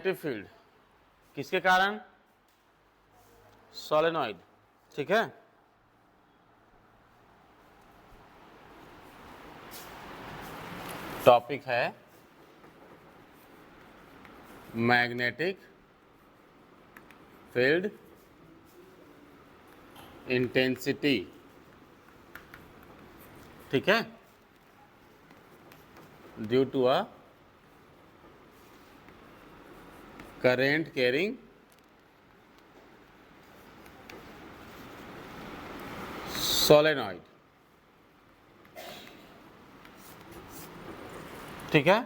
Magnetic field किसके कारण? Solenoid. ठीक है, टॉपिक है मैग्नेटिक फील्ड इंटेंसिटी। ठीक है, due to a current carrying solenoid। ठीक है,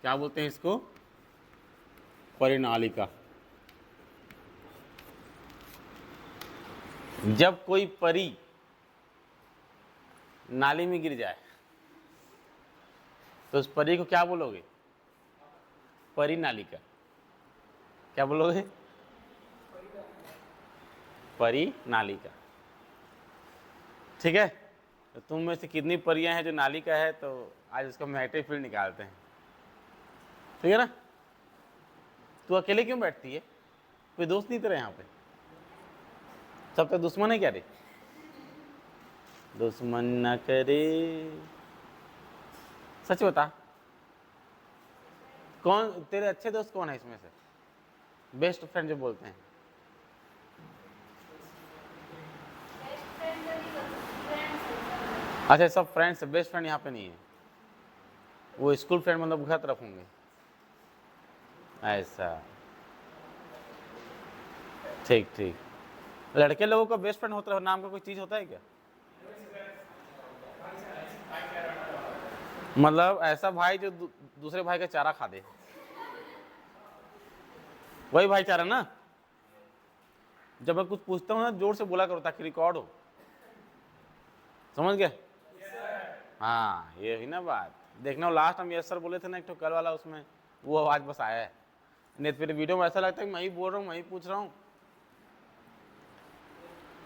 क्या बोलते हैं इसको? परिनालिका। जब कोई परी नाली में गिर जाए तो उस परी को क्या बोलोगे? परिनालिका। क्या बोलोगे? परिनालिका। ठीक है, तो तुम में से कितनी परियां हैं जो नाली का है, तो आज उसका मैग्नेटिक फील्ड निकालते हैं। ठीक है ना? तू अकेले क्यों बैठती है? कोई दोस्त नहीं तेरा यहाँ पे? सब तो दुश्मन है क्या रे? दुश्मन न करे। सच बता, कौन तेरे अच्छे दोस्त कौन है इसमें से? बेस्ट फ्रेंड जो बोलते हैं। अच्छा, सब फ्रेंड्स, बेस्ट फ्रेंड यहाँ पे नहीं है। वो स्कूल फ्रेंड मतलब घर तरफ होंगे, ऐसा। ठीक ठीक, लड़के लोगों का बेस्ट फ्रेंड होता है, नाम का कोई चीज होता है क्या? मतलब ऐसा भाई जो दूसरे भाई का चारा खा दे, वही भाईचारा ना। जब मैं कुछ पूछता हूँ ना, जोर से बोला करो ताकि रिकॉर्ड हो। समझ गए? हाँ, ये हुई ना बात। देखना, लास्ट हम यस सर बोले थे ना एक तो कल वाला, उसमें वो आवाज बस आया है। नहीं तो फिर वीडियो में ऐसा लगता है कि मैं ही बोल रहा हूँ, मैं ही पूछ रहा हूँ।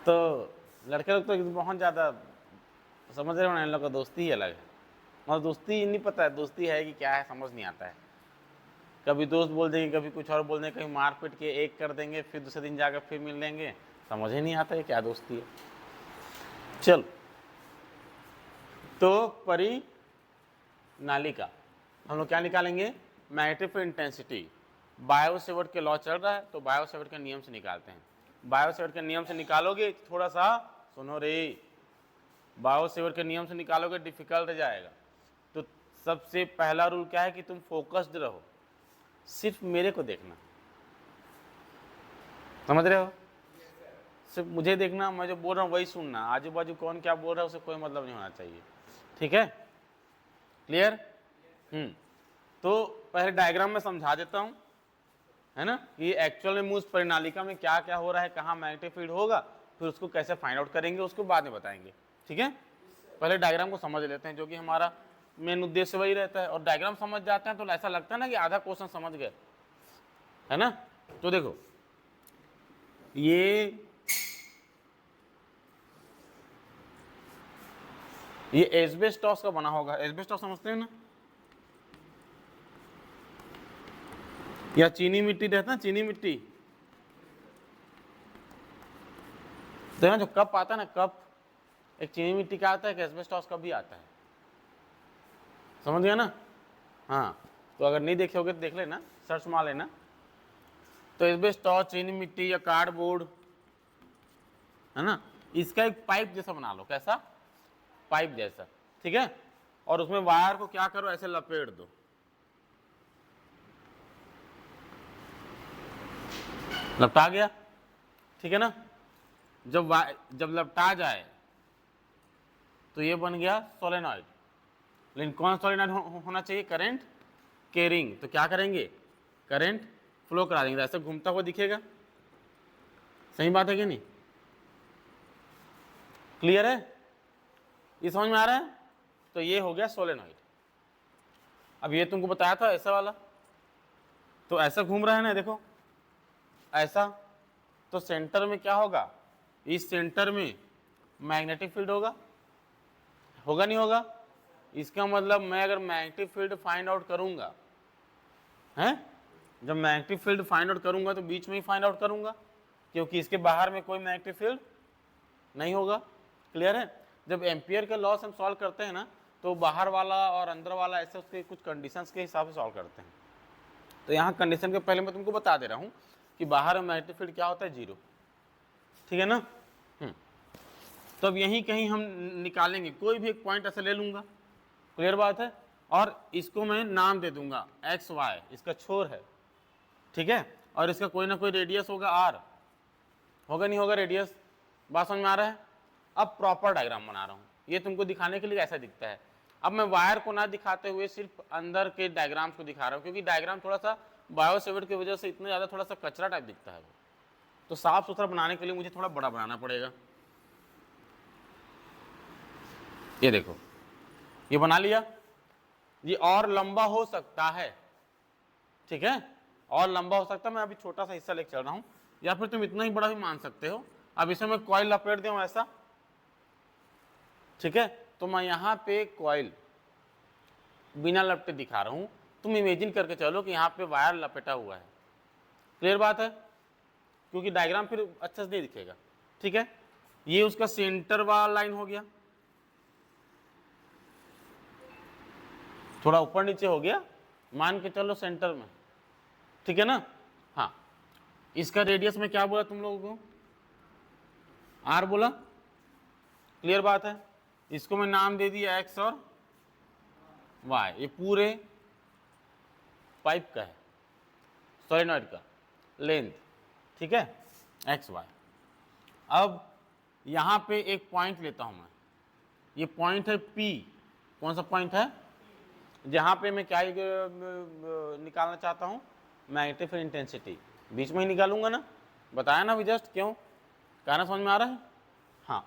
तो लड़के लोग तो बहुत ज़्यादा समझ रहे हो ना, इन लोग का दोस्ती ही अलग है। मतलब दोस्ती नहीं पता है दोस्ती है कि क्या है, समझ नहीं आता है। कभी दोस्त बोल देंगे, कभी कुछ और बोल देंगे, कहीं मार पीट के एक कर देंगे, फिर दूसरे दिन जाकर फिर मिल लेंगे। समझ ही नहीं आता है क्या दोस्ती है। चल, तो परिनालिका हम लोग क्या निकालेंगे? Magnetic field intensity. बायो-सेवर्ट के लॉ चल रहा है, तो बायो-सेवर्ट के नियम से निकालते हैं। बायो-सेवर्ट के नियम से निकालोगे, थोड़ा सा सुनो रे, बायो-सेवर्ट के नियम से निकालोगे डिफिकल्ट हो जाएगा। तो सबसे पहला रूल क्या है कि तुम फोकस्ड रहो, सिर्फ मेरे को देखना। समझ रहे हो? सिर्फ मुझे देखना, मैं जो बोल रहा हूँ वही सुनना। आजू बाजू कौन क्या बोल रहा है उसे कोई मतलब नहीं होना चाहिए। ठीक है, क्लियर? तो पहले डायग्राम में समझा देता हूँ, है ना, कि एक्चुअल में मूस परिनालिका में क्या क्या हो रहा है, कहाँ मैग्नेटिक फील्ड होगा, फिर उसको कैसे फाइंड आउट करेंगे उसको बाद में बताएंगे। ठीक है, पहले डायग्राम को समझ लेते हैं, जो कि हमारा मेन उद्देश्य वही रहता है। और डायग्राम समझ जाते हैं तो ऐसा लगता है ना कि आधा क्वेश्चन समझ गए, है ना। तो देखो, ये एस्बेस्टॉस का बना होगा। एस्बेस्टॉस समझते हैं ना, या चीनी मिट्टी रहता है, चीनी मिट्टी। तो यहाँ जो कप आता है ना, कप एक चीनी मिट्टी का आता है, एक एस्बेस्टॉस का भी आता है। समझ गया ना? हाँ, तो अगर नहीं देखे होगे तो देख लेना, सर्च मार लेना। तो एस्बेस्टॉस, चीनी मिट्टी या कार्डबोर्ड, है ना, इसका एक पाइप जैसा बना लो। कैसा? पाइप जैसा। ठीक है, और उसमें वायर को क्या करो, ऐसे लपेट दो। लपटा गया, ठीक है ना। जब लपटा जाए तो ये बन गया सोलेनॉइड। लेकिन कौन सोलेनॉइड होना चाहिए? Current carrying. तो क्या करेंगे? करंट फ्लो करा देंगे, ऐसे घूमता हुआ दिखेगा। सही बात है कि नहीं? क्लियर है? ये समझ में आ रहा है? तो ये हो गया सोलेनॉइड। अब ये तुमको बताया था ऐसा वाला, तो ऐसा घूम रहा है ना, देखो ऐसा। तो सेंटर में क्या होगा? इस सेंटर में मैग्नेटिक फील्ड होगा। होगा नहीं होगा? इसका मतलब मैं अगर मैग्नेटिक फील्ड फाइंड आउट करूंगा, हैं, जब मैग्नेटिक फील्ड फाइंड आउट करूंगा तो बीच में ही फाइंड आउट करूंगा, क्योंकि इसके बाहर में कोई मैग्नेटिक फील्ड नहीं होगा। क्लियर है? जब एम्पियर के लॉ से हम सॉल्व करते हैं ना, तो बाहर वाला और अंदर वाला ऐसे उसके कुछ कंडीशंस के हिसाब से सॉल्व करते हैं। तो यहाँ कंडीशन के पहले मैं तुमको बता दे रहा हूँ कि बाहर में मैग्नेटिक फील्ड क्या होता है, 0। ठीक है ना? तो अब यहीं कहीं हम निकालेंगे, कोई भी एक पॉइंट ऐसे ले लूंगा। क्लियर बात है? और इसको मैं नाम दे दूंगा एक्स वाई, इसका छोर है। ठीक है? और इसका कोई ना कोई रेडियस होगा आर, होगा नहीं होगा रेडियस? बात समझ में आ रहा है? अब प्रॉपर डायग्राम बना रहा हूँ, ये तुमको दिखाने के लिए ऐसा दिखता है। अब मैं वायर को ना दिखाते हुए सिर्फ अंदर के डायग्राम्स को दिखा रहा हूँ, क्योंकि डायग्राम थोड़ा सा बायोसेवर्ट की वजह से इतना ज़्यादा थोड़ा सा कचरा टाइप दिखता है वो, तो साफ सुथरा बनाने के लिए मुझे थोड़ा बड़ा बनाना पड़ेगा। ये देखो, ये बना लिया। ये और लंबा हो सकता है, ठीक है, और लंबा हो सकता है। मैं अभी छोटा सा हिस्सा लेके चल रहा हूँ, या फिर तुम इतना ही बड़ा भी मान सकते हो। अब इसमें मैं कॉइल लपेट दूं ऐसा, ठीक है, तो मैं यहाँ पे कॉइल बिना लपटे दिखा रहा हूँ। तुम इमेजिन करके चलो कि यहाँ पे वायर लपेटा हुआ है। क्लियर बात है? क्योंकि डायग्राम फिर अच्छे से नहीं दिखेगा। ठीक है, ये उसका सेंटर वाला लाइन हो गया, थोड़ा ऊपर नीचे हो गया, मान के चलो सेंटर में। ठीक है ना? हाँ, इसका रेडियस में क्या बोला तुम लोगों को? आर बोला। क्लियर बात है? इसको मैं नाम दे दिया एक्स और वाई। ये पूरे पाइप का है, सोलेनॉइड का लेंथ। ठीक है, एक्स वाई। अब यहां पे एक पॉइंट लेता हूं मैं, ये पॉइंट है पी। कौन सा पॉइंट है? जहां पे मैं क्या निकालना चाहता हूं, मैग्नेटिक फील्ड इंटेंसिटी। बीच में ही निकालूंगा ना, बताया ना भी जस्ट, क्यों? कहना समझ में आ रहा है? हाँ,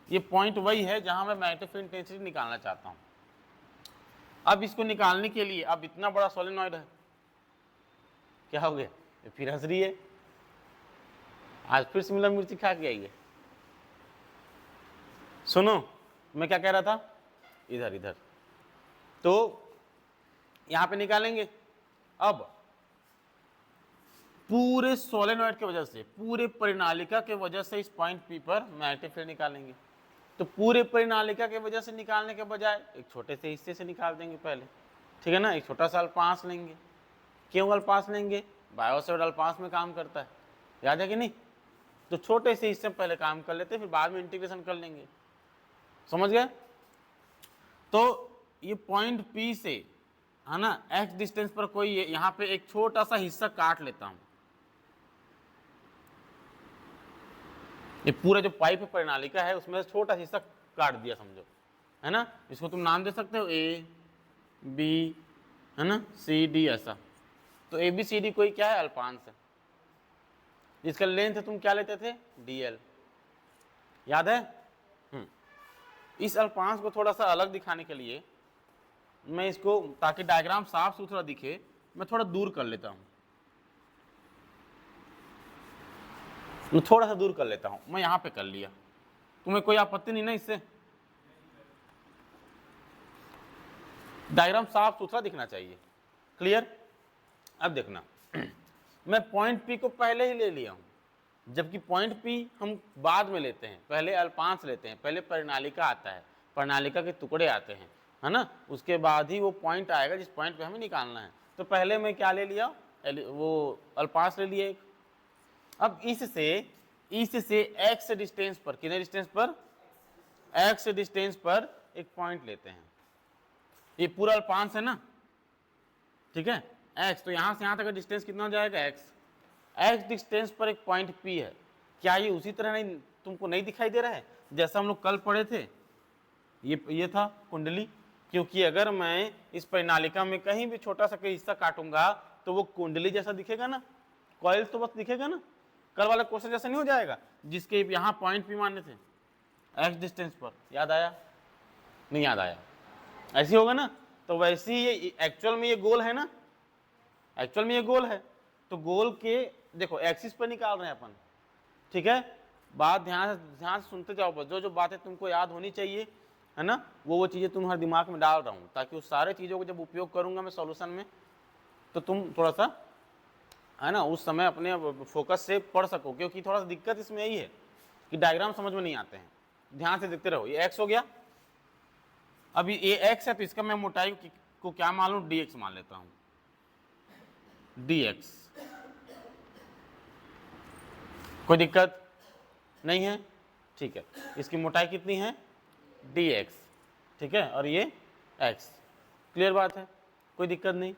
ये पॉइंट वही है जहां मैं मैग्नेटिक फील्ड इंटेंसिटी निकालना चाहता हूं। अब इसको निकालने के लिए, अब इतना बड़ा सोलेनॉइड है, क्या हो गया? ये फिर हंस रही है, आज फिर शिमला मिर्ची खा के आई है। सुनो, मैं क्या कह रहा था, इधर इधर, तो यहां पे निकालेंगे। अब पूरे सोलेनॉइड की वजह से, पूरे परिनालिका के वजह से इस पॉइंट पी पर मैग्नेटिक फील्ड निकालेंगे। तो पूरे परिनालिका के वजह से निकालने के बजाय एक छोटे से हिस्से से निकाल देंगे पहले। ठीक है ना? एक छोटा सा अल्पांश लेंगे। क्यों अल्पांश लेंगे? बायोसेवर्ट अल्पांश में काम करता है, याद है कि नहीं? तो छोटे से हिस्से पहले काम कर लेते, फिर बाद में इंटीग्रेशन कर लेंगे। समझ गए? तो ये पॉइंट पी से, है ना, एक्स डिस्टेंस पर कोई यहाँ पे एक छोटा सा हिस्सा काट लेता हूं। ये पूरा जो पाइप परिनालिका है उसमें छोटा सा हिस्सा काट दिया समझो, है ना? इसको तुम नाम दे सकते हो ए बी, है ना, सी डी, ऐसा। तो ए बी सी डी कोई क्या है? अल्पांश है, जिसका लेंथ तुम क्या लेते थे? डीएल, याद है? इस अल्पांश को थोड़ा सा अलग दिखाने के लिए मैं इसको, ताकि डायग्राम साफ सुथरा दिखे, मैं थोड़ा दूर कर लेता हूं। मैं थोड़ा सा दूर कर लेता हूं, मैं यहां पे कर लिया। तुम्हें कोई आपत्ति नहीं ना इससे? डायग्राम साफ सुथरा दिखना चाहिए। क्लियर? अब देखना, मैं पॉइंट पी को पहले ही ले लिया हूं, जबकि पॉइंट पी हम बाद में लेते हैं। पहले अल्पांश लेते हैं, पहले परिनालिका आता है, परिनालिका के टुकड़े आते हैं, है ना, उसके बाद ही वो पॉइंट आएगा जिस पॉइंट पे हमें निकालना है। तो पहले मैं क्या ले लिया? वो अल्पांश ले लिया एक। अब इससे एक्स डिस्टेंस पर, कितने डिस्टेंस पर? एक्स डिस्टेंस पर एक पॉइंट लेते हैं। ये पूरा अल्पांश है ना, ठीक है, एक्स। तो यहां से यहां तक का डिस्टेंस कितना हो जाएगा? एक्स। एक्स डिस्टेंस पर एक पॉइंट पी है। क्या ये उसी तरह नहीं, तुमको नहीं दिखाई दे रहा है जैसा हम लोग कल पढ़े थे? ये था कुंडली। क्योंकि अगर मैं इस परिनालिका में कहीं भी छोटा सा कोई हिस्सा काटूंगा तो वो कुंडली जैसा दिखेगा ना, कॉइल तो बस दिखेगा ना, कल वाला क्वेश्चन जैसा नहीं हो जाएगा जिसके यहाँ पॉइंट पी मानने थे एक्स डिस्टेंस पर। याद आया? नहीं याद आया? ऐसे होगा ना? तो वैसे ही ये एक्चुअल में ये गोल है ना, एक्चुअल में ये गोल है। तो गोल के देखो एक्सिस पर निकाल रहे हैं अपन, ठीक है? बात ध्यान से सुनते जाओ, बस जो जो बातें तुमको याद होनी चाहिए, है ना, वो चीज़ें तुम्हारे दिमाग में डाल रहा हूँ, ताकि उस सारे चीज़ों को जब उपयोग करूंगा मैं सॉल्यूशन में, तो तुम थोड़ा सा है ना, उस समय अपने फोकस से पढ़ सको, क्योंकि थोड़ा सा दिक्कत इसमें यही है कि डायग्राम समझ में नहीं आते हैं। ध्यान से देखते रहो। ये x हो गया, अभी ये x है तो इसका मैं मोटाई को क्या मान लूँ, dx मान लेता हूँ, dx। कोई दिक्कत नहीं है, ठीक है। इसकी मोटाई कितनी है, dx, ठीक है, और ये x। क्लियर बात है, कोई दिक्कत नहीं,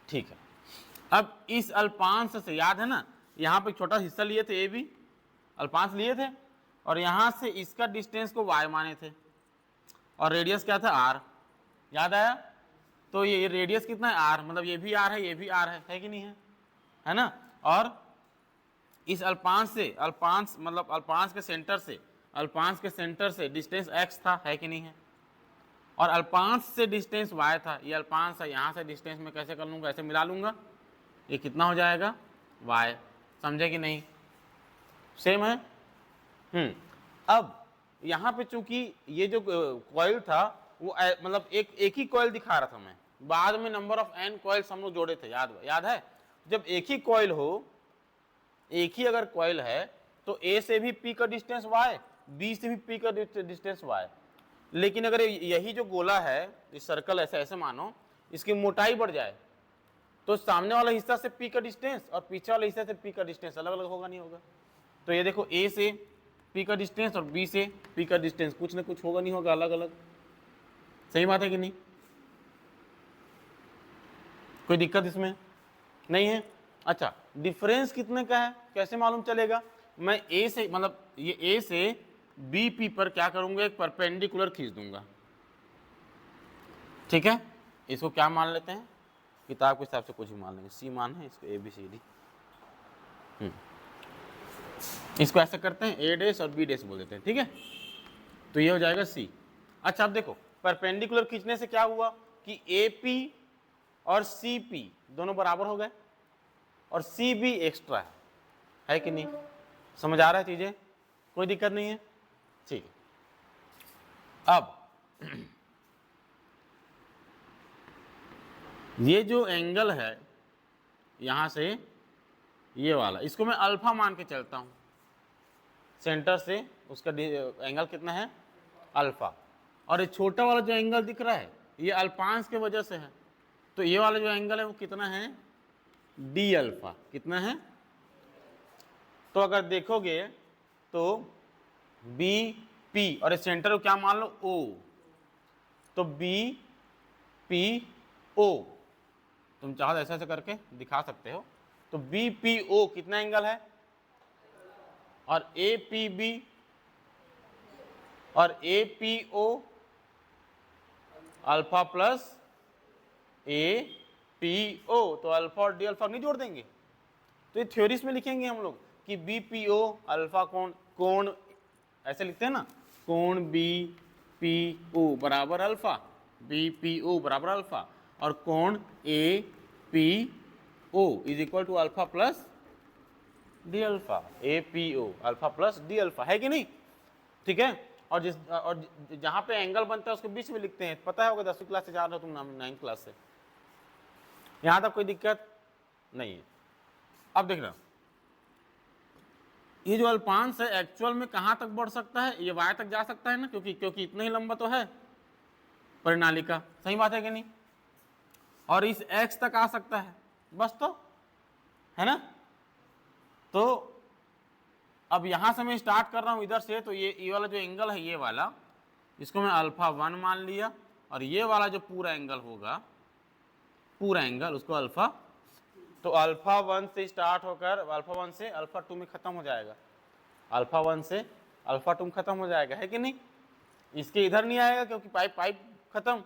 ठीक है। अब इस अल्पांश से, याद है ना, यहाँ पे छोटा हिस्सा लिए थे, ये भी अल्पांश लिए थे, और यहाँ से इसका डिस्टेंस को y माने थे, और रेडियस क्या था, r, याद आया। तो ये रेडियस कितना है, r, मतलब ये भी r है, ये भी r है कि नहीं है ना। और इस अल्पांश से, अल्पांश मतलब अल्पांश के सेंटर से डिस्टेंस x था, है कि नहीं है, और अल्पांश से डिस्टेंस y था, ये अल्पांश है, यहाँ से डिस्टेंस में कैसे कर लूँगा, ऐसे मिला लूँगा, ये कितना हो जाएगा, y। समझे कि नहीं, सेम है। अब यहाँ पे चूंकि ये जो कॉइल था वो मतलब एक ही कॉइल दिखा रहा था मैं, बाद में नंबर ऑफ n कॉइल्स हम लोग जोड़े थे, याद है। जब एक ही कॉइल हो, एक ही अगर कॉइल है तो a से भी p का डिस्टेंस y, b से भी p का डिस्टेंस y। लेकिन अगर यही जो गोला है, इस सर्कल ऐसे मानो, इसकी मोटाई बढ़ जाए तो सामने वाला हिस्सा से p का डिस्टेंस और पीछे वाले हिस्से से p का डिस्टेंस अलग अलग होगा, नहीं होगा। तो ये देखो, a से p का डिस्टेंस और b से p का डिस्टेंस कुछ ना कुछ होगा, नहीं होगा, अलग अलग। सही बात है कि नहीं, कोई दिक्कत इसमें नहीं है। अच्छा, डिफरेंस कितने का है कैसे मालूम चलेगा, मैं a से, मतलब ये a से bp पर क्या करूंगा, एक परपेंडिकुलर खींच दूंगा, ठीक है। इसको क्या मान लेते हैं, किताब के हिसाब से कुछ भी मान लेंगे, c मान है इसको, ABCD। इसको ऐसा करते हैं, a डैश और b डैश बोल देते हैं, ठीक है। तो ये हो जाएगा c। अच्छा, अब देखो, परपेंडिकुलर खींचने से क्या हुआ कि AP और CP दोनों बराबर हो गए, और CB एक्स्ट्रा है कि नहीं, समझ आ रहा है चीजें, कोई दिक्कत नहीं है, ठीक है। अब ये जो एंगल है यहां से ये वाला, इसको मैं अल्फा मान के चलता हूं, सेंटर से उसका एंगल कितना है, अल्फा। और ये छोटा वाला जो एंगल दिख रहा है ये अल्पांश के वजह से है, तो ये वाला जो एंगल है वो कितना है, डी अल्फा। कितना है, तो अगर देखोगे तो बी पी और सेंटर को क्या मान लो, ओ, तो बी पी ओ, तुम चाहो ऐसा ऐसा करके दिखा सकते हो। तो बी पी ओ कितना एंगल है, और ए पी बी और A P O alpha plus A P O, तो अल्फा और डी अल्फा नहीं जोड़ देंगे, तो ये थ्योरीज में लिखेंगे हम लोग कि बी पी ओ अल्फा कोण ऐसे लिखते हैं ना, कोण बी पी ओ बराबर अल्फा, बी पी ओ बराबर अल्फा, और कोण A P O is equal to alpha plus D alpha, A P O alpha plus D alpha, है कि नहीं, ठीक है। और जहां पे एंगल बनता है उसके बीच में लिखते हैं, पता होगा 10वीं क्लास से जा रहे हो तुम 9th क्लास से, यहां तक कोई दिक्कत नहीं है। अब देखना, ये जो अल्पांश है एक्चुअल में कहां तक बढ़ सकता है, ये y तक जा सकता है ना, क्योंकि इतना ही लंबा तो है परिणाली का, सही बात है कि नहीं, और इस x तक आ सकता है, बस, तो है ना। तो अब यहां से मैं स्टार्ट कर रहा हूं इधर से, तो ये वाला जो एंगल है ये वाला, इसको मैं अल्फा 1 मान लिया, और ये वाला जो पूरा एंगल होगा, पूरा एंगल उसको अल्फा, तो अल्फा 1 से स्टार्ट होकर अल्फा 1 से अल्फा 2 में खत्म हो जाएगा, अल्फा 1 से अल्फा 2 में खत्म हो जाएगा, है कि नहीं। इसके इधर नहीं आएगा क्योंकि पाइप खत्म,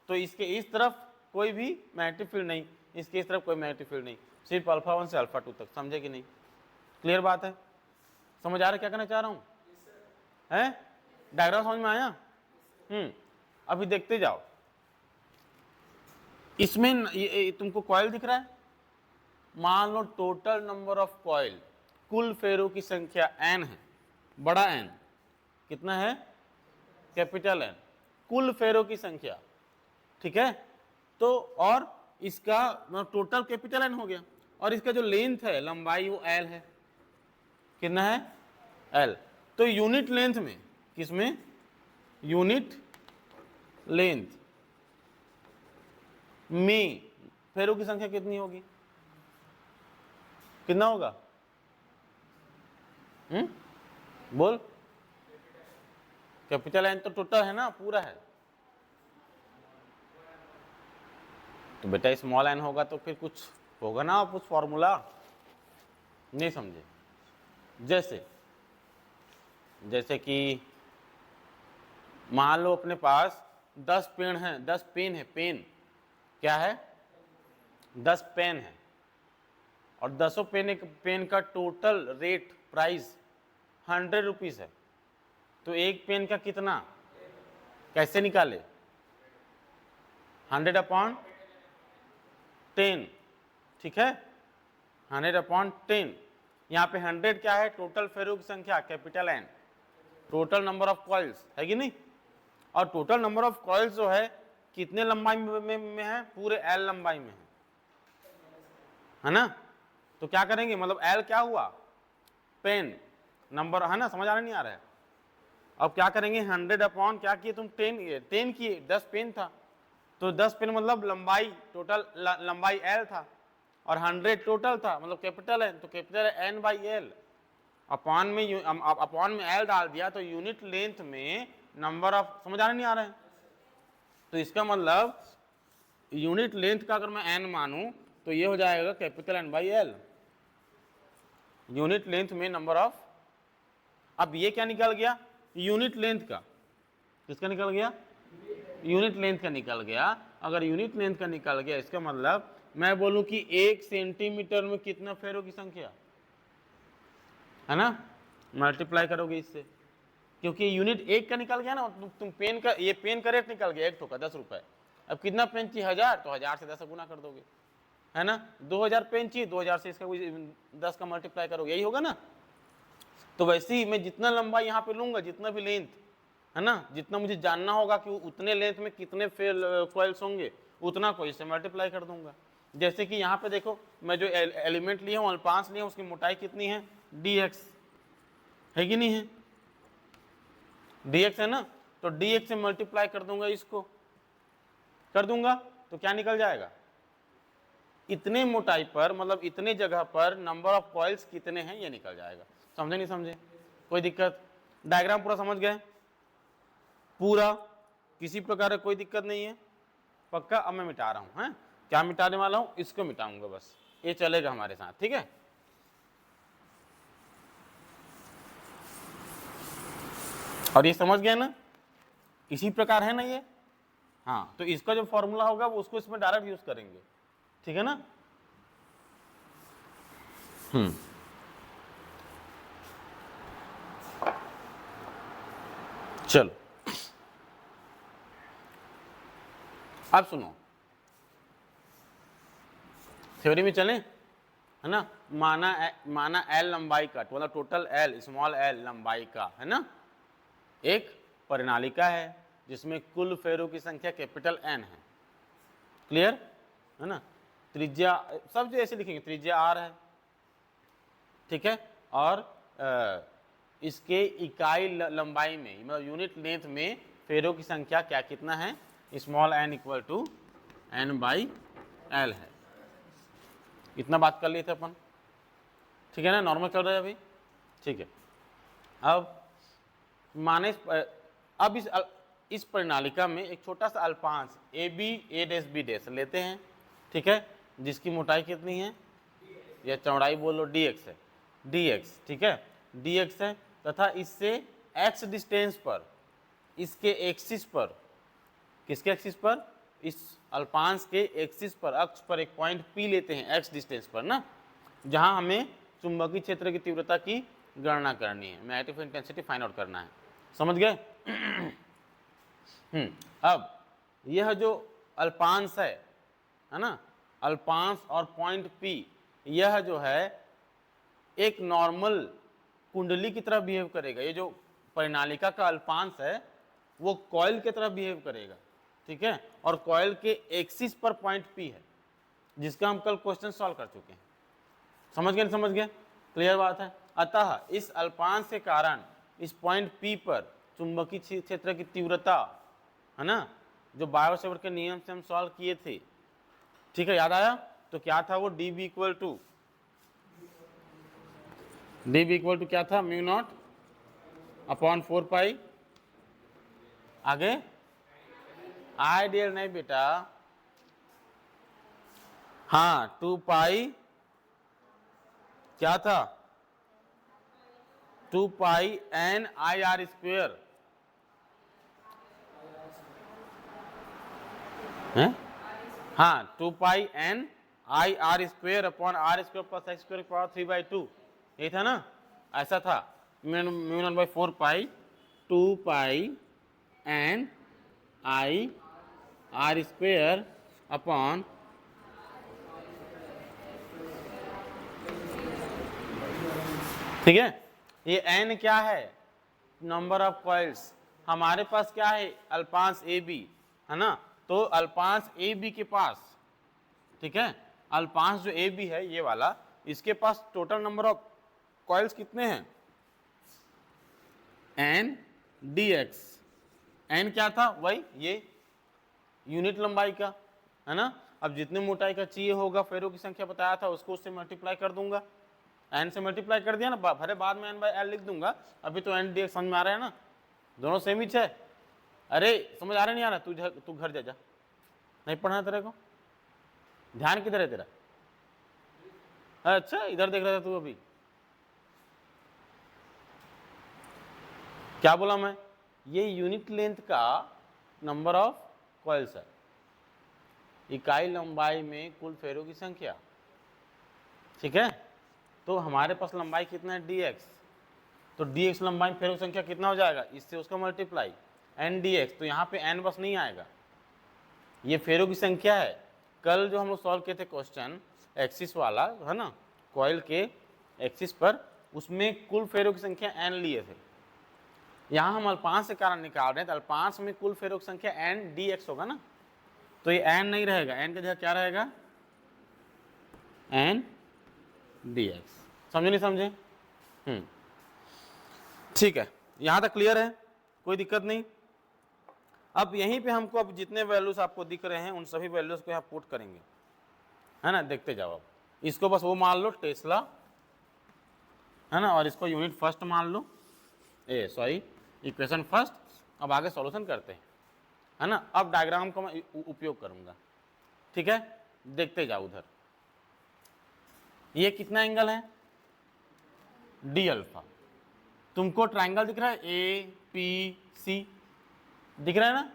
तो इसके इस तरफ कोई भी मैग्नेटिक फील्ड नहीं, इसके इस तरफ कोई मैग्नेटिक फील्ड नहीं, सिर्फ अल्फा 1 से अल्फा 2 तक, समझे कि नहीं, क्लियर बात है, समझ आ रहा है क्या कहना चाह रहा हूं, है, डायग्राम समझ में आया। अभी देखते जाओ, इसमें ये तुमको कॉइल दिख रहा है, मान लो टोटल नंबर ऑफ कॉइल, कुल फेरों की संख्या n है, बड़ा N कितना है, कैपिटल N, कुल फेरों की संख्या, ठीक है। तो और इसका टोटल कैपिटल N हो गया, और इसका जो लेंथ है, लंबाई, वो एल है। कितना है? एल। तो यूनिट लेंथ में, किसमें? यूनिट लेंथ में फेरों की संख्या कितनी होगी? कितना होगा? बोल। कैपिटल एन तो टोटल है ना, पूरा है। तो बेटा स्मॉल एन होगा तो फिर कुछ होगा ना, कुछ फॉर्मूला। नहीं समझे? जैसे कि मान लो अपने पास 10 पेन है, 10 पेन है। पेन क्या है? 10 पेन है, और 10 पेन का टोटल रेट, प्राइस 100 रुपीज है। तो एक पेन का कितना? कैसे निकाले? 100/10, ठीक है? 100/10। यहाँ पे 100 क्या है? टोटल फेरों की संख्या, capital N. Total number of coils है कि नहीं? और टोटल नंबर ऑफ कॉइल्स जो है कितने लंबाई में है? पूरे एल लंबाई में है ना? तो क्या करेंगे, मतलब एल क्या हुआ? पेन नंबर, है ना? समझ आ रहा नहीं आ रहा है? अब क्या करेंगे? 100 क्या किए तुम? 10 किए। 10 पेन था, तो 10 पेन मतलब लंबाई, टोटल लंबाई एल था, और 100 टोटल था, मतलब कैपिटल है, तो capital N by L. Upon में एल डाल दिया, तो यूनिट लेंथ में नंबर ऑफ, समझ आ रहा नहीं आ रहा है? तो इसका मतलब यूनिट लेंथ का अगर मैं एन मानूं तो ये हो जाएगा capital N by L, unit length में नंबर ऑफ। अब ये क्या निकल गया? यूनिट लेंथ का। किसका निकल गया? यूनिट लेंथ का निकल गया। अगर यूनिट लेंथ का निकल गया, इसका मतलब मैं बोलूं कि 1 सेंटीमीटर में कितना फेरों की संख्या है ना, मल्टीप्लाई करोगे इससे, क्योंकि यूनिट 1 का निकल गया ना। तुम पेन का, ये पेन का रेट निकल गया, एक ठोका 10 रुपए। अब कितना पेन चाहिए? 1000, तो 1000 से 10 गुना कर दोगे, है ना? 2000 पेन चाहिए, 2000 से इसका 10 का मल्टीप्लाई करोगे, यही होगा ना? तो वैसे ही मैं जितना लंबा यहाँ पे लूंगा, जितना भी लेंथ है ना, जितना मुझे जानना होगा कि उतने लेंथ में कितने कॉइल्स होंगे, उतना को इससे मल्टीप्लाई कर दूंगा। जैसे कि यहाँ पे देखो, मैं जो एलिमेंट लिया हूँ, अल्पांश लिया हूँ, उसकी मोटाई कितनी है? dx है कि नहीं है? dx है ना, तो dx से मल्टीप्लाई कर दूंगा, इसको कर दूंगा, तो क्या निकल जाएगा? इतने मोटाई पर, मतलब इतने जगह पर नंबर ऑफ कॉइल्स कितने हैं, ये निकल जाएगा। समझे नहीं समझे? कोई दिक्कत? डायग्राम पूरा समझ गए? पूरा, किसी प्रकार का कोई दिक्कत नहीं है? पक्का? अब मैं मिटा रहा हूं, हैं? क्या मिटाने वाला हूं? इसको मिटाऊंगा, बस ये चलेगा हमारे साथ, ठीक है? और ये समझ गए ना? इसी प्रकार है ना ये? हाँ, तो इसका जो फॉर्मूला होगा वो उसको इसमें डायरेक्ट यूज करेंगे, ठीक है ना? चलो अब सुनो, थ्योरी में चलें, है ना? माना एल लंबाई का, मतलब टोटल एल, स्मॉल एल लंबाई का, है ना, एक परिनालिका है जिसमें कुल फेरों की संख्या कैपिटल एन है। क्लियर है ना? त्रिज्या सब जो ऐसे लिखेंगे, त्रिज्या आर है, ठीक है? और इसके इकाई लंबाई में, मतलब यूनिट लेंथ में फेरों की संख्या क्या, कितना है? Small N equal to N by L है। इतना बात कर लिए थे अपन, ठीक है ना? नॉर्मल चल रहा है अभी, ठीक है? अब माने, अब इस प्रणालिका में एक छोटा सा अल्पांश A B A dash B dash लेते हैं, ठीक है? जिसकी मोटाई कितनी है, या चौड़ाई बोलो, dx है, dx, ठीक है? dx है, तथा इससे x डिस्टेंस पर, इसके एक्सिस पर, किसके एक्सिस पर? इस अल्पांश के एक्सिस पर, अक्ष पर एक पॉइंट P लेते हैं x डिस्टेंस पर ना, जहां हमें चुंबकीय क्षेत्र की तीव्रता की गणना करनी है, मैग्नेटिक इंटेंसिटी फाइंड आउट करना है। समझ गए? अब यह जो अल्पांश है ना, अल्पांश और पॉइंट P, यह जो है एक नॉर्मल कुंडली की तरह बिहेव करेगा। ये जो परिनालिका का अल्पांश है वो कॉइल की तरह बिहेव करेगा, ठीक है? और कॉइल के एक्सिस पर पॉइंट P है, जिसका हम कल क्वेश्चन सॉल्व कर चुके हैं, समझ गए, समझ गए, क्लियर बात है। अतः इस अल्पांश के कारण इस पॉइंट P पर चुंबकीय क्षेत्र की तीव्रता, है ना, जो बायो सेवर्ट के नियम से हम सॉल्व किए थे, ठीक है, याद आया? तो क्या था वो, डी बी इक्वल टू क्या था, म्यू नॉट अपॉन 4 पाई, आगे आइडियल नहीं बेटा, हाँ 2 पाई क्या था, 2 pi N I R square है, हाँ 2 pi N I R square upon R square plus X square power 3/2, यही था ना, ऐसा था, mu nought by 4 pi 2 pi N I R square upon ठीक है। ये n क्या है, नंबर ऑफ कॉइल्स, हमारे पास क्या है, अल्पांश ए बी, है ना, तो अल्पांश ए बी के पास, ठीक है, अल्पांश जो ए बी है ये वाला, इसके पास टोटल नंबर ऑफ कॉइल्स कितने हैं, एन डी एक्स, एन क्या था, वही ये यूनिट लंबाई का, है ना, अब जितने मोटाई का चाहिए होगा, फेरों की संख्या बताया था उसको उससे मल्टीप्लाई कर दूंगा, एन से मल्टीप्लाई कर दिया ना, भरे बाद में एन बाई एल लिख दूंगा, अभी तो एन डी एक्स समझ में आ रहा है ना, दोनों सेम ही है, अरे समझ आ रहा नहीं आ रहा, तू घर जा, नहीं पढ़ना तेरे को, ध्यान किधर है तेरा, अच्छा इधर देख रहा था तू, अभी क्या बोला मैं, ये यूनिट लेंथ का नंबर ऑफ कॉइल्स है, इकाई लंबाई में कुल फेरों की संख्या, ठीक है, तो हमारे पास लंबाई कितना है dx, तो dx लंबाई में फेरों की संख्या कितना हो जाएगा, इससे उसका मल्टीप्लाई n dx, तो यहाँ पे n बस नहीं आएगा, ये फेरों की संख्या है, कल जो हम लोग सॉल्व किए थे क्वेश्चन एक्सिस वाला, है ना, कॉइल के एक्सिस पर, उसमें कुल फेरों की संख्या n लिए थे, यहाँ हम अल्पांश के कारण निकाल रहे हैं, तो अल्पांश में कुल फेरों की संख्या n dx होगा ना, तो ये n नहीं रहेगा, n का जगह क्या रहेगा, n dx, समझे नहीं समझे, ठीक है, यहां तक क्लियर है, कोई दिक्कत नहीं। अब यहीं पे हमको अब जितने वैल्यूज आपको दिख रहे हैं उन सभी वैल्यूज को यहाँ पुट करेंगे, है ना, देखते जाओ, अब इसको बस वो मान लो टेस्ला, है ना, और इसको यूनिट फर्स्ट मान लो, सॉरी इक्वेशन फर्स्ट, अब आगे सॉल्यूशन करते हैं, है ना, अब डायग्राम का मैं उपयोग करूंगा, ठीक है, देखते जाओ उधर, ये कितना एंगल है, डी अल्फा, तुमको ट्रायंगल दिख रहा है ए पी सी, दिख रहा है ना,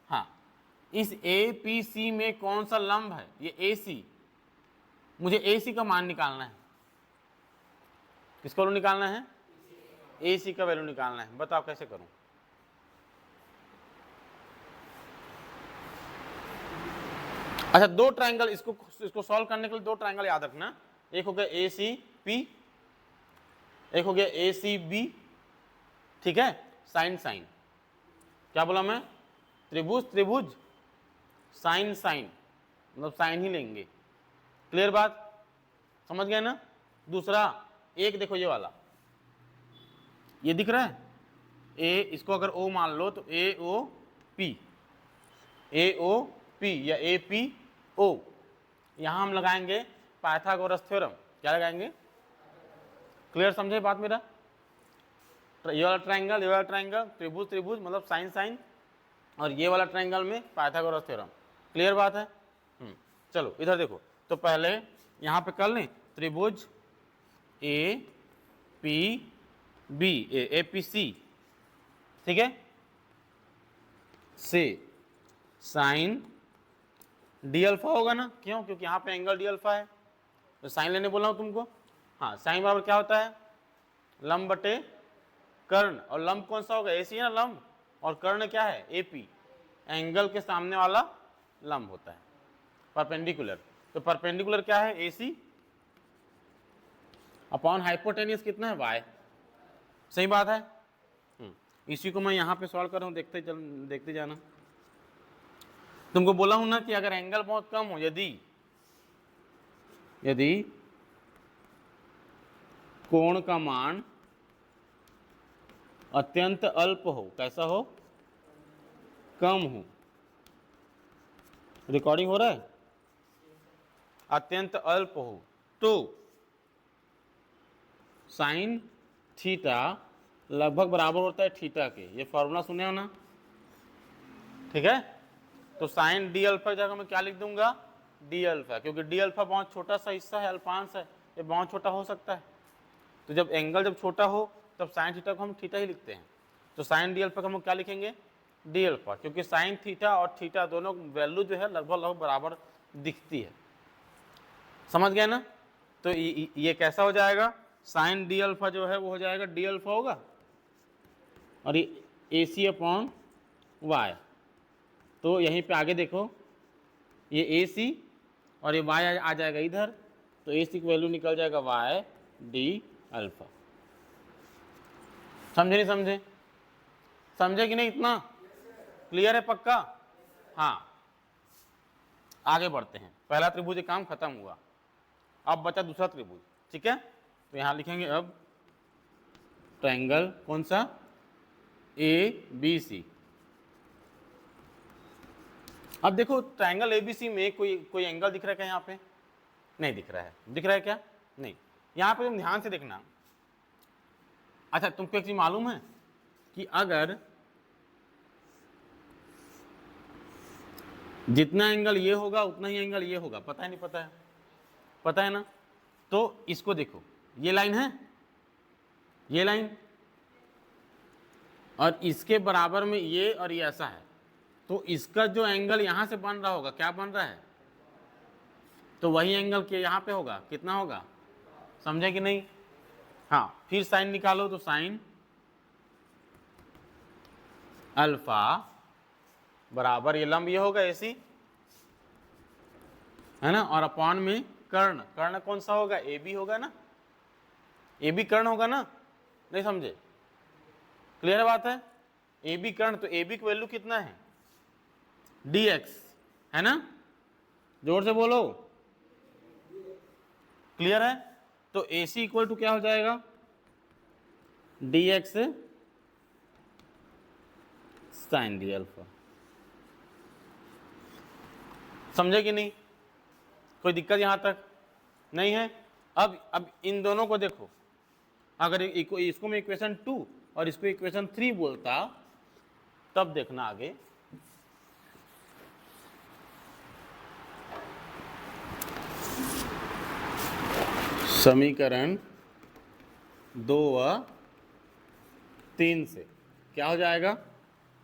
हाँ, इस ए पी सी में कौन सा लंब है, ये ए सी, मुझे ए सी का मान निकालना है, किसका वैल्यू निकालना है, ए सी का वैल्यू निकालना है, बताओ कैसे करूं, अच्छा दो ट्रायंगल, इसको सॉल्व करने के लिए दो ट्रायंगल याद रखना, एक हो गया ए सी पी, एक हो गया ए सी बी, ठीक है, साइन साइन, क्या बोला मैं, त्रिभुज त्रिभुज, साइन साइन, मतलब साइन ही लेंगे, क्लियर बात, समझ गए ना। दूसरा एक देखो ये वाला, ये दिख रहा है ए, इसको अगर ओ मान लो तो ए ओ पी, या ए पी ओ, यहां हम लगाएंगे पाइथागोरस थ्योरम, क्या लगाएंगे, क्लियर समझे बात मेरा, ये वाला ट्रायंगल त्रिभुज त्रिभुज मतलब साइन साइन, और ये वाला ट्रायंगल में पाइथागोरस थ्योरम, क्लियर बात है। चलो इधर देखो, तो पहले यहां पे कर लें त्रिभुज A P B, A P C, ठीक है, से साइन डी अल्फा होगा ना, क्यों, क्योंकि यहाँ पे एंगल डी अल्फा है, तो साइन लेने बोला हूं तुमको, हाँ, साइन बराबर क्या होता है, लंब बटे कर्ण, और लंब कौन सा होगा, एसी है ना लंब, और कर्ण क्या है, एपी, एंगल के सामने वाला लंब होता है, परपेंडिकुलर, तो परपेंडिकुलर क्या है, एसी अपॉन हाइपोटेनियस कितना है, वाई, सही बात है। इसी को मैं यहाँ पे सॉल्व कर रहा हूँ, देखते जाना, तुमको बोला हूं ना कि अगर एंगल बहुत कम हो, यदि कोण का मान अत्यंत अल्प हो, कैसा हो, कम हो, रिकॉर्डिंग हो रहा है, अत्यंत अल्प हो, तो साइन थीटा लगभग बराबर होता है थीटा के। ये फॉर्मूला सुने हो ना, ठीक है। तो साइन डी अल्फा की जगह मैं क्या लिख दूंगा, डी अल्फा, क्योंकि डी अल्फा बहुत छोटा सा हिस्सा है, अल्पांश है, ये बहुत छोटा हो सकता है। तो जब एंगल जब छोटा हो तब साइन थीटा को हम थीटा ही लिखते हैं। तो साइन डी अल्फा को हम क्या लिखेंगे, डी अल्फा, क्योंकि साइन थीटा और थीटा दोनों वैल्यू जो है लगभग लगभग बराबर दिखती है। समझ गए ना। तो ये कैसा हो जाएगा, साइन डी अल्फा जो है वो हो जाएगा डी अल्फा होगा, और ये ए सी अपॉन वाई। तो यहीं पे आगे देखो, ये ए सी और ये वाई आ जाएगा इधर, तो ए सी की वैल्यू निकल जाएगा वाई डी अल्फा। समझे नहीं समझे, समझे कि नहीं, इतना क्लियर है, पक्का। हाँ, आगे बढ़ते हैं। पहला त्रिभुज काम खत्म हुआ, अब बचा दूसरा त्रिभुज, ठीक है। तो यहां लिखेंगे अब ट्रायंगल, कौन सा, ए बी सी। अब देखो ट्रायंगल एबीसी में कोई एंगल दिख रहा है क्या, यहाँ पे नहीं दिख रहा है, दिख रहा है क्या, नहीं। यहाँ पे तुम ध्यान से देखना। अच्छा, तुमको एक चीज मालूम है कि अगर जितना एंगल ये होगा उतना ही एंगल ये होगा, पता है नहीं पता है, पता है ना। तो इसको देखो, ये लाइन है, ये लाइन, और इसके बराबर में ये और ये ऐसा है, तो इसका जो एंगल यहां से बन रहा होगा, क्या बन रहा है, तो वही एंगल के यहां पे होगा, कितना होगा, समझे कि नहीं। हाँ, फिर साइन निकालो, तो साइन अल्फा बराबर ये लंब ये होगा एसी, है ना, और अपॉन में कर्ण, कर्ण कौन सा होगा, ए बी होगा ना, ए बी कर्ण होगा ना, नहीं समझे, क्लियर बात है, ए बी कर्ण। तो ए बी की वैल्यू कितना है, डी एक्स, है ना, जोर से बोलो, क्लियर है। तो ए सी इक्वल टू क्या हो जाएगा, D X sine D alpha. समझे कि नहीं, कोई दिक्कत यहां तक नहीं है। अब इन दोनों को देखो, अगर इसको मैं इक्वेशन 2 और इसको इक्वेशन 3 बोलता, तब देखना आगे। समीकरण 2 व 3 से क्या हो जाएगा,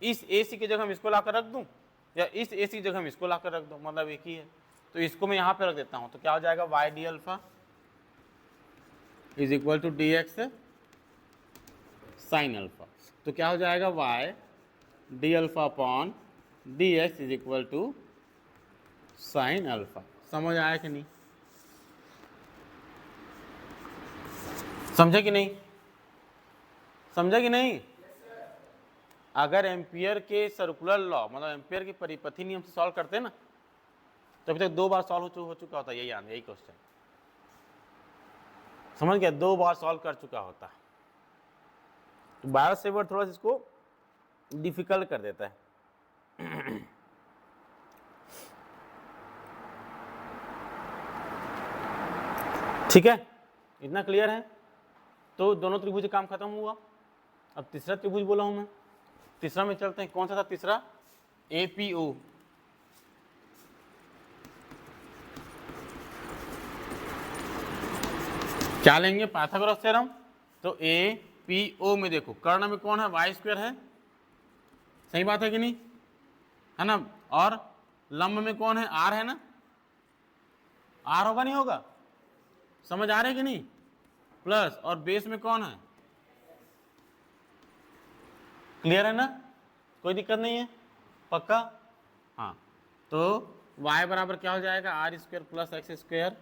इस ए सी की जगह हम इसको लाकर रख दूं, या इस ए सी की जगह हम इसको लाकर रख दूं, मतलब एक ही है। तो इसको मैं यहां पे रख देता हूं, तो क्या हो जाएगा, Y D alpha is equal to D X sine alpha. तो क्या हो जाएगा, Y D alpha upon D X is equal to sine alpha. समझ आया कि नहीं, समझे कि नहीं, समझे कि नहीं। अगर एम्पियर के सर्कुलर लॉ, मतलब एम्पियर के परिपथी नियम से सॉल्व करते हैं ना, तो अभी तक 2 बार सॉल्व हो चुका होता है, यही क्वेश्चन, समझ गया, 2 बार सॉल्व कर चुका होता। तो बायो सेवर थोड़ा सा इसको डिफिकल्ट कर देता है। ठीक है, इतना क्लियर है। तो दोनों त्रिभुज काम खत्म हुआ, अब तीसरा त्रिभुज बोला हूं मैं, तीसरा में चलते हैं। कौन सा था तीसरा, एपीओ। क्या लेंगे, पाइथागोरस थ्योरम। तो एपीओ में देखो, कर्ण में कौन है, वाई स्क्वायर है, सही बात है कि नहीं, है ना, और लंब में कौन है, आर है ना, आर होगा नहीं होगा, समझ आ रहा है कि नहीं, प्लस, और बेस में कौन है, क्लियर है ना, कोई दिक्कत नहीं है, पक्का। हाँ, तो y बराबर क्या हो जाएगा, R square plus X square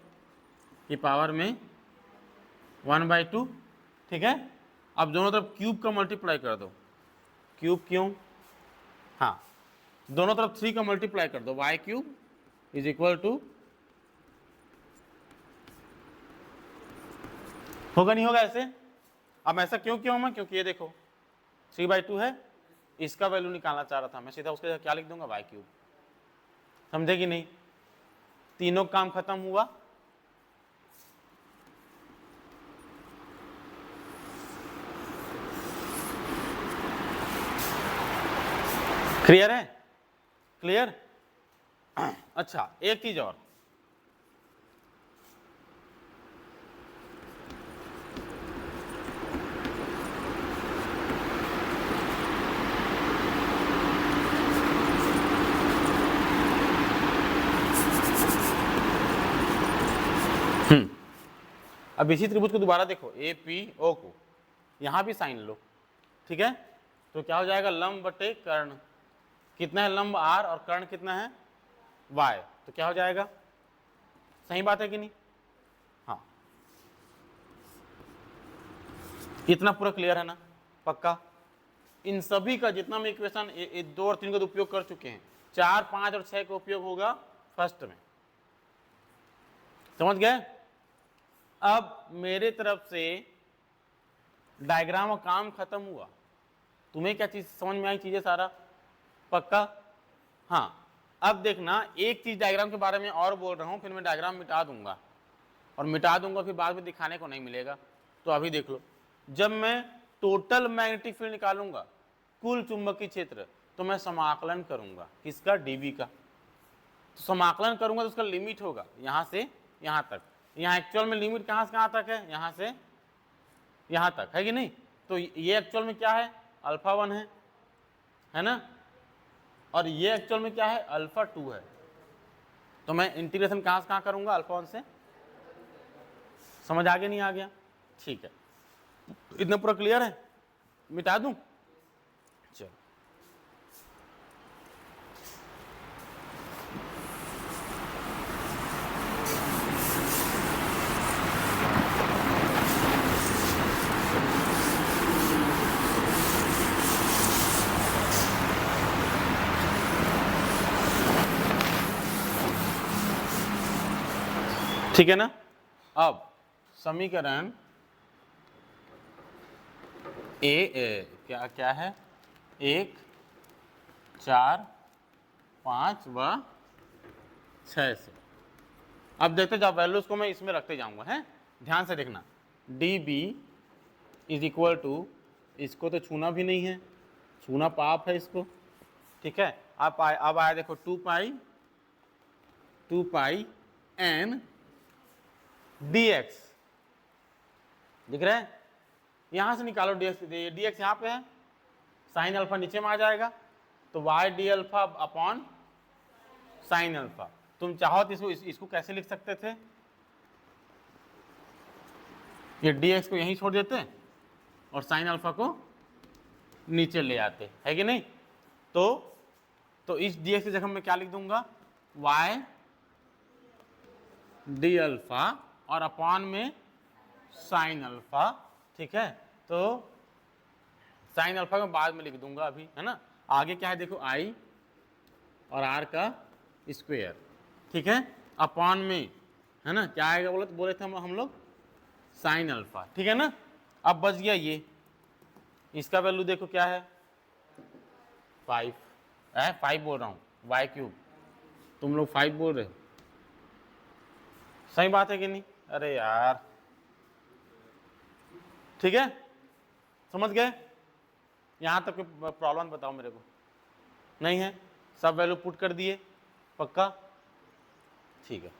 की पावर में 1/2, ठीक है। अब दोनों तरफ क्यूब का मल्टीप्लाई कर दो, क्यूब क्यों, हाँ, दोनों तरफ 3 का मल्टीप्लाई कर दो, y cube is equal to होगा नहीं होगा ऐसे? अब ऐसा क्यों क्यों मैं, क्योंकि ये देखो 3/2 है, इसका वैल्यू निकालना चाह रहा था मैं, सीधा उसके जगह क्या लिख दूंगा, y3। समझे कि नहीं? तीनों काम खत्म हुआ। क्लियर है? क्लियर? अच्छा, एक चीज और, अब इसी त्रिभुज को दोबारा देखो, ए पी ओ को यहां भी साइन लो, ठीक है? तो क्या हो जाएगा, लंब बटे कर्ण, कितना है लंब r और कर्ण कितना है y, तो क्या हो जाएगा, सही बात है कि नहीं? हाँ, इतना पूरा क्लियर है ना? पक्का? इन सभी का जितना हम इक्वेशन 2 और 3 का उपयोग कर चुके हैं, 4, 5 और 6 का उपयोग होगा फर्स्ट में, समझ गए? अब मेरे तरफ से डायग्राम का काम खत्म हुआ। तुम्हें क्या चीज समझ में आई, चीजें सारा पक्का? हाँ, अब देखना, एक चीज डायग्राम के बारे में और बोल रहा हूं, फिर मैं डायग्राम मिटा दूंगा, और मिटा दूंगा फिर बाद में दिखाने को नहीं मिलेगा। तो अभी देख लो, जब मैं टोटल मैग्नेटिक फील्ड निकालूंगा, कुल चुंबकीय क्षेत्र, तो मैं समाकलन करूंगा किसका, डीबी का। तो समाकलन करूंगा तो उसका लिमिट होगा यहां से यहां तक। यहाँ एक्चुअल में लिमिट कहां से कहां तक है, यहां से यहां तक है कि नहीं? तो ये एक्चुअल में क्या है, α1 है ना? और ये एक्चुअल में क्या है, α2 है। तो मैं इंटीग्रेशन कहां से कहां करूंगा, α1 से। समझ आ गया नहीं आ गया? ठीक है, इतना पूरा क्लियर है? मिटा दूं? चलो, ठीक है ना? अब समीकरण क्या क्या है, 1, 4, 5 व 6 से। अब देखते जाओ, वैल्यूज को मैं इसमें रखते जाऊंगा, है ध्यान से देखना। D B is equal to, इसको तो छूना भी नहीं है, छूना पाप है इसको, ठीक है? अब आया देखो 2 पाई n dx, दिख रहा है? यहां से निकालो dx, dx यहां पे है, साइन अल्फा नीचे में आ जाएगा, तो y D alpha upon sine alpha. तुम चाहो तो इसको कैसे लिख सकते थे, ये dx को यहीं छोड़ देते और साइन अल्फा को नीचे ले आते, है कि नहीं? तो इस dx की जगह मैं क्या लिख दूंगा, y डी अल्फा और अपॉन में साइन अल्फा, ठीक है? तो साइन अल्फा में बाद में लिख दूंगा अभी, है ना? आगे क्या है देखो, i और r का स्क्वायर, ठीक है? अपॉन में, है ना, क्या आएगा बोले थे हम लोग, साइन अल्फा, ठीक है ना? अब बच गया ये, इसका वैल्यू देखो क्या है, 5 बोल रहा हूँ, y3, तुम लोग 5 बोल रहे हो, सही बात है कि नहीं? अरे यार, ठीक है, समझ गए? यहां तक प्रॉब्लम बताओ मेरे को, नहीं है? सब वैल्यू पुट कर दिए, पक्का? ठीक है,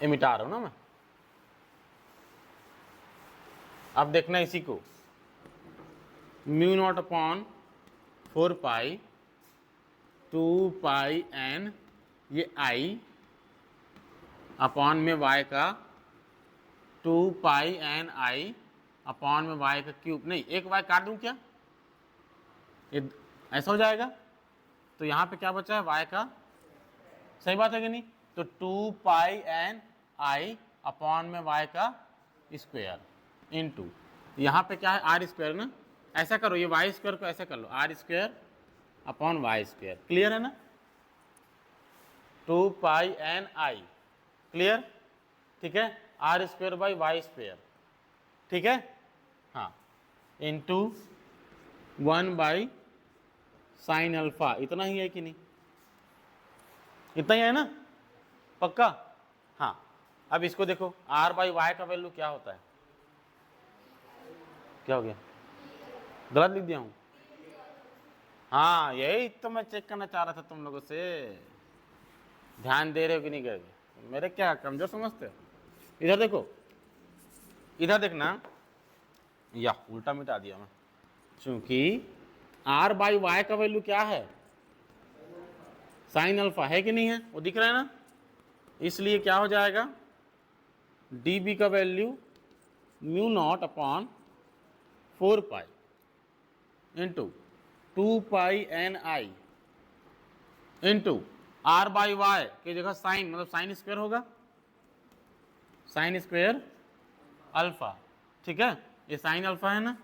ये मिटा रहा हूं ना मैं। अब देखना इसी को, μ0 अपॉन 4 पाई 2 पाई n, ये i अपॉन में y का 2 पाई n i अपॉन में y का क्यूब, नहीं एक y काट दूं क्या, ये ऐसा हो जाएगा, तो यहाँ पे क्या बचा है, y का, सही बात है कि नहीं? तो 2 पाई n i अपॉन में y का स्क्वायर इनटू, यहाँ पे क्या है, आर स्क्वायर ना, ऐसा करो, ये y स्क्वायर को ऐसा कर लो, R square upon Y square, clear है ना? 2 पाई n i, क्लियर? ठीक है, R square by Y square, ठीक है, हाँ, इंटू 1/sin अल्फा, इतना ही है कि नहीं, इतना ही है ना, पक्का। हाँ, अब इसको देखो, r/y का वैल्यू क्या होता है, क्या हो गया, गलत लिख दिया हूं, हाँ यही तो मैं चेक करना चाह रहा था तुम लोगों से, ध्यान दे रहे हो कि नहीं कर रहे, मेरे क्या कमजोर समझते हो। इधर देखो, इधर देखना, या उल्टा मिटा दिया मैं, क्योंकि r/y का वैल्यू क्या है, साइन अल्फा है कि नहीं है, वो दिख रहा है ना, इसलिए क्या हो जाएगा, dB का value μ0/4π into 2πni into r/y की जगह साइन, मतलब साइन स्क्वायर होगा, साइन स्क्वायर अल्फा, ठीक है, ये साइन अल्फा है ना,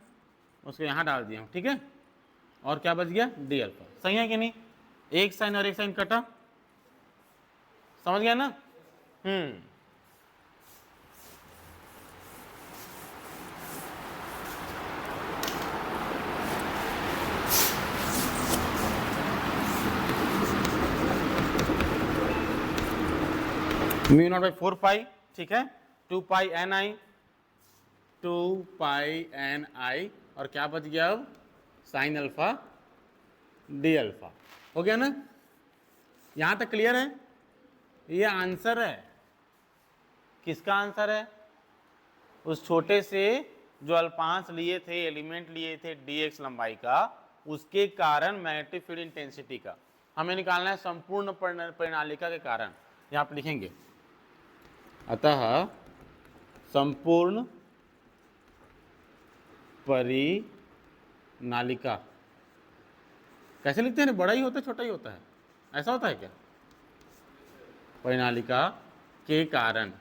उसको यहाँ डाल दिया हूँ, ठीक है, और क्या बच गया, डी अल्फा, सही है कि नहीं, एक साइन और एक साइन कटा, समझ गया ना। μ0/4π, ठीक है, 2πni और क्या बच गया अब, साइन अल्फा डी अल्फा, हो गया ना, यहां तक क्लियर है, ये आंसर है, किसका आंसर है, उस छोटे से जो अल्पांश लिए थे, एलिमेंट लिए थे dx लंबाई का, उसके कारण मैग्नेटिक फील्ड इंटेंसिटी का हमें निकालना है, संपूर्ण परिनालिका के कारण, यहां आप लिखेंगे, अतः संपूर्ण परिनालिका, कैसे लिखते हैं, बड़ा ही होता है छोटा ही होता है, ऐसा होता है क्या, परिनालिका के कारण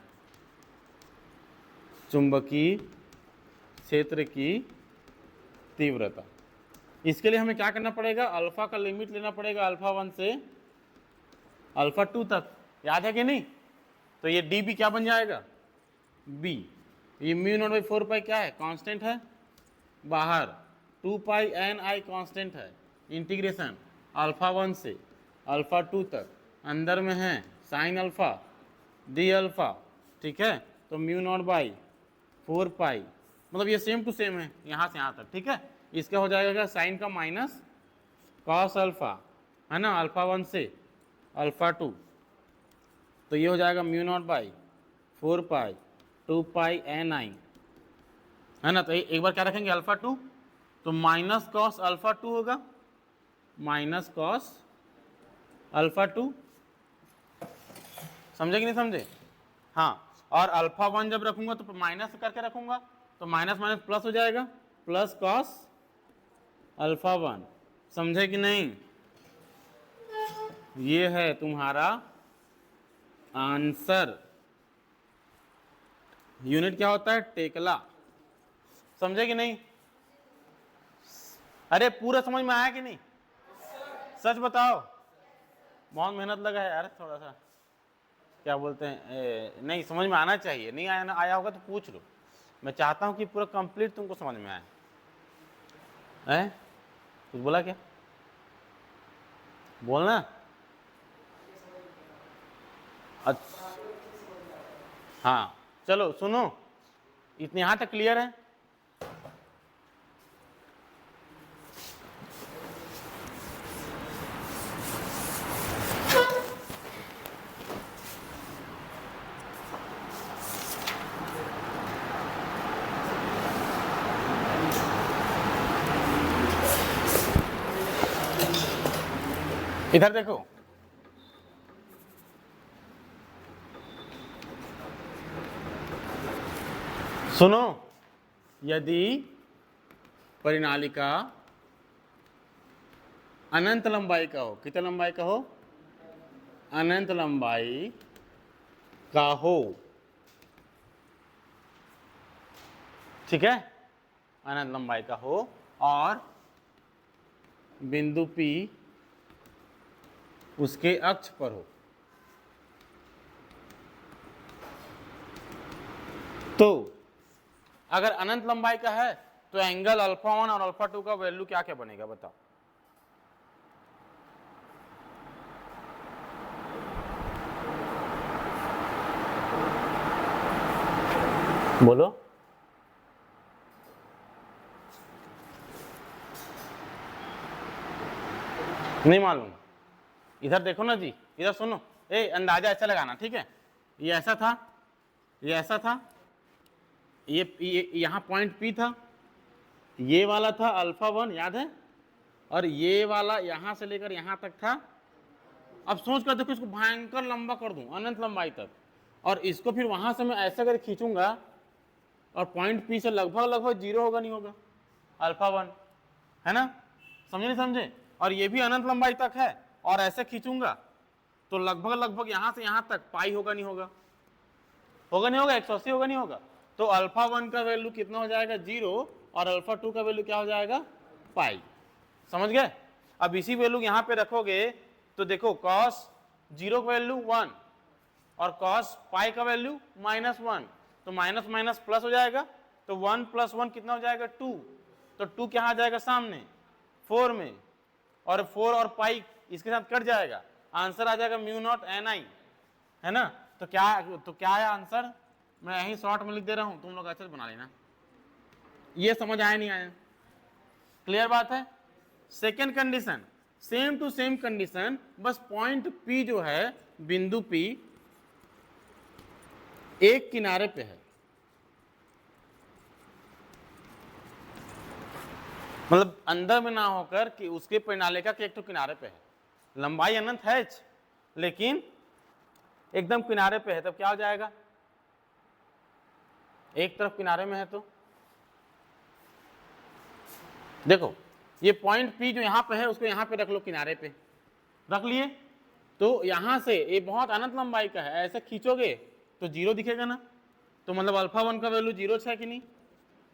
चुंबकीय क्षेत्र की तीव्रता, इसके लिए हमें क्या करना पड़ेगा, अल्फा का लिमिट लेना पड़ेगा, अल्फा 1 से अल्फा 2 तक, याद है कि नहीं, तो ये dB क्या बन जाएगा, b, ये μ0/4π क्या है, कांस्टेंट है, बाहर 2πni कांस्टेंट है, इंटीग्रेशन अल्फा 1 से अल्फा 2 तक, अंदर में है साइन अल्फा डी अल्फा, ठीक है, तो μ0/4π, मतलब ये सेम टू सेम है, यहाँ से यहाँ तक, ठीक है, इसका हो जाएगा साइन का माइनस कॉस अल्फा, है ना, अल्फा 1 से अल्फा 2, तो ये हो जाएगा μ0/4π 2πni, है ना, तो एक बार क्या रखेंगे, अल्फा 2, तो माइनस कॉस अल्फा 2 होगा, माइनस कॉस अल्फा 2, समझे कि नहीं समझे, हाँ, और अल्फा 1 जब रखूंगा तो माइनस करके रखूंगा, तो माइनस माइनस प्लस हो जाएगा, प्लस कॉस अल्फा 1, समझे कि नहीं, ये है तुम्हारा आंसर, यूनिट क्या होता है, टेकला, समझे कि नहीं, अरे पूरा समझ में आया कि नहीं, सच बताओ, बहुत मेहनत लगा है यार, थोड़ा सा क्या बोलते हैं, नहीं समझ में आना चाहिए, नहीं आया होगा तो पूछ लो, मैं चाहता हूं कि पूरा कंप्लीट तुमको समझ में आए, हैं, कुछ बोला क्या, बोलना, अच्छा, हाँ चलो सुनो, इतने यहां तक क्लियर है, इधर देखो, सुनो, यदि परिनालिका अनंत लंबाई का हो, कितने लंबाई का हो, अनंत लंबाई का हो, ठीक है, अनंत लंबाई का हो, और बिंदु P उसके अक्ष पर हो, तो अगर अनंत लंबाई का है तो एंगल अल्फा 1 और अल्फा 2 का वैल्यू क्या क्या बनेगा बताओ। बोलो। नहीं मालूम? इधर देखो ना जी, इधर सुनो, अंदाजा ऐसा लगाना, ठीक है। ये ऐसा था, ये ऐसा था, ये यहाँ पॉइंट P था, ये वाला था अल्फा 1, याद है, और ये वाला यहाँ से लेकर यहाँ तक था। अब सोच कर देखो, इसको भयंकर लंबा कर दूं अनंत लंबाई तक, और इसको फिर वहां से मैं ऐसे कर खींचूंगा और पॉइंट P से लगभग 0 होगा, नहीं होगा, अल्फा 1, है ना, समझे नहीं समझे। और ये भी अनंत लंबाई तक है और ऐसे खींचूंगा तो लगभग यहाँ से यहाँ तक पाई होगा, नहीं होगा, होगा नहीं होगा, 180 होगा नहीं होगा। तो अल्फा 1 का वैल्यू कितना हो जाएगा, 0, और अल्फा 2 का वैल्यू क्या हो जाएगा, पाई। समझ गए। अब इसी वैल्यू यहाँ पे रखोगे तो देखो cos 0 का वैल्यू 1 और cos पाई का वैल्यू -1, तो माइनस माइनस प्लस हो जाएगा, तो 1 + 1 कितना हो जाएगा, 2, तो 2 क्या आ जाएगा सामने 4 में, और 4 और पाई इसके साथ कट जाएगा, आंसर आ जाएगा μ0 ni, है ना। तो क्या है आंसर, मैं यही शॉर्ट में लिख दे रहा हूं, तुम लोग अच्छे से बना लेना। ये समझ आया नहीं आया, क्लियर बात है। Second condition, same to same condition, बस पॉइंट P जो है, बिंदु P एक किनारे पे है, मतलब अंदर में ना होकर कि उसके परिणालिका के एक तो किनारे पे है, लंबाई अनंत है लेकिन एकदम किनारे पे है, तब क्या हो जाएगा, एक तरफ किनारे में है। तो देखो ये पॉइंट P जो यहाँ पे है उसको यहाँ पे रख लो, किनारे पे रख लिए, तो यहाँ से ये बहुत अनंत लंबाई का है, ऐसे खींचोगे तो 0 दिखेगा ना, तो मतलब अल्फा 1 का वैल्यू 0 है कि नहीं।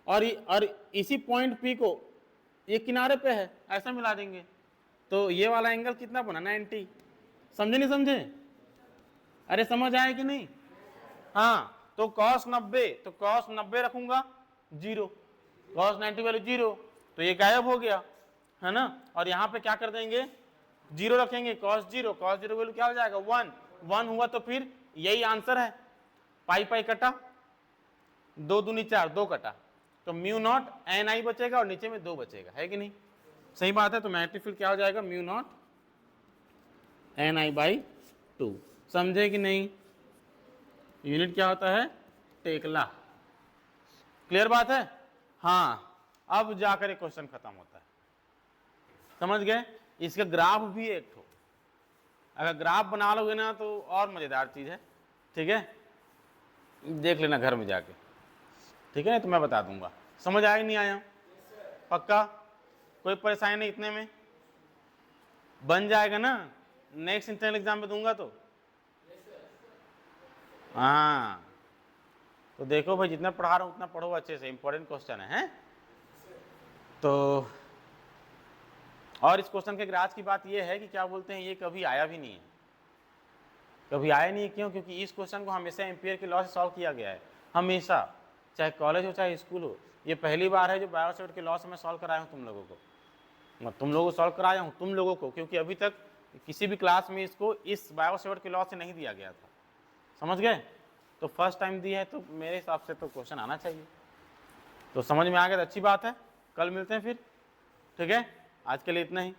और इसी पॉइंट P को ये किनारे पे है, ऐसा मिला देंगे, तो ये वाला एंगल कितना बना, 90। समझे नहीं समझे, अरे समझ आए कि नहीं। हाँ, तो cos 90, तो cos 90 रखूंगा 0, cos 90 वैल्यू 0, तो ये गायब हो गया, है ना। और यहाँ पे क्या कर देंगे, 0 रखेंगे, cos 0 वैल्यू क्या हो जाएगा, 1 हुआ, तो फिर यही आंसर है, पाई पाई कटा, 2 दूनी 4, 2 कटा, तो μ0 ni बचेगा और नीचे में 2 बचेगा, है कि नहीं, सही बात है। तो मैग्नेटिक फील्ड क्या हो जाएगा, μ0 ni/2, समझे कि नहीं। यूनिट क्या होता है, टेकला, क्लियर बात है। हाँ, अब जाकर एक क्वेश्चन खत्म होता है, समझ गए। इसका ग्राफ भी एक ठो, अगर ग्राफ बना लोगे ना तो और मजेदार चीज है, ठीक है, देख लेना घर में जाके, ठीक है। तो मैं बता दूंगा, समझ आया नहीं आया, पक्का, कोई परेशानी नहीं, इतने में बन जाएगा ना, नेक्स्ट इंटरनल एग्जाम में दूंगा तो। हाँ, तो देखो भाई, जितना पढ़ा रहा हूँ उतना पढ़ो अच्छे से, इंपॉर्टेंट क्वेश्चन है। तो और इस क्वेश्चन के आज की बात यह है कि क्या बोलते हैं, ये कभी आया भी नहीं है, कभी आया नहीं है, क्यों, क्योंकि इस क्वेश्चन को हमेशा एम्पियर के लॉ से सॉल्व किया गया है, हमेशा, चाहे कॉलेज हो चाहे स्कूल हो। ये पहली बार है जो बायो-सेवर्ट के लॉ से मैं सॉल्व कराया हूँ तुम लोगों को, मैं तुम लोगों को सॉल्व कराया हूँ, तुम लोगों को, क्योंकि अभी तक किसी भी क्लास में इसको इस बायो-सेवर्ट के लॉ से नहीं दिया गया था, समझ गए। तो फर्स्ट टाइम दिया है, तो मेरे हिसाब से तो क्वेश्चन आना चाहिए। तो समझ में आ गया तो अच्छी बात है, कल मिलते हैं फिर, ठीक है। आज के लिए इतना ही।